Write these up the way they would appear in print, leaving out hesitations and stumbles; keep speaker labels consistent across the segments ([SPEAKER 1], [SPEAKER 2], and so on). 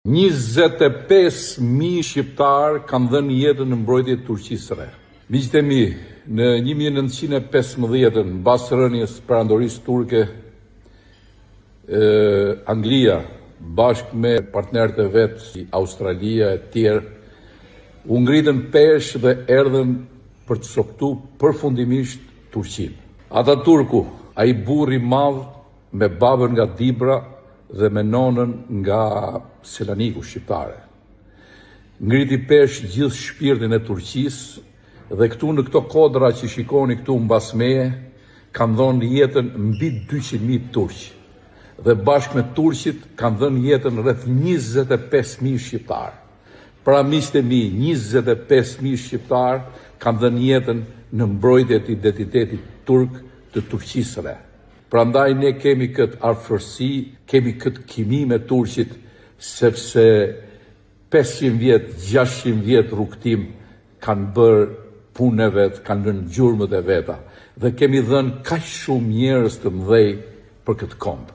[SPEAKER 1] 25.000 shqiptar kanë dhënë jetën në mbrojtje të Turqisë së Re. Miqtë e mi, në 1915, mbas rënies perandorisë turke, Anglia, bashkë me partnerët e vet, si Australia e tjerë, u ngritën pesh dhe erdhën për të soktu përfundimisht Turqinë. Ataturku, ai burri i madh me babën nga Dibra dhe me nonën nga Selaniku shqiptare, ngriti pesh gjithë shpirtin e Turqisë dhe këtu në këto kodra që shikoni këtu mbas meje kanë dhënë jetën mbi 200.000 turq dhe bashkë me turqit kanë dhënë jetën rreth 25.000 shqiptar. Pra miqtë e mi, 25.000 shqiptar kanë dhënë jetën në mbrojtje të identitetit turk të Turqisë së Re. Prandaj ne kemi këtë afërsi, kemi këtë kimi me turqit, sepse 500 vjet, 600 vjet rrugtim kanë bërë punën e vet, kanë lënë gjurmët e veta dhe kemi dhënë kaq shumë njerëz të mëdhej për këtë komb.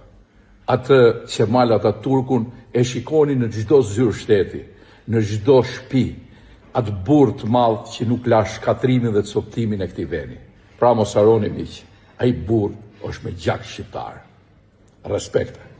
[SPEAKER 1] Atë Kemal Ataturkun e shikoni në çdo zyrë shteti, në çdo shtëpi, atë burr të madh që nuk la shkatrimin dhe coptimin e këtij vendi. Pra mos harroni miq, ai burr është me gjak shqiptar. Respekt.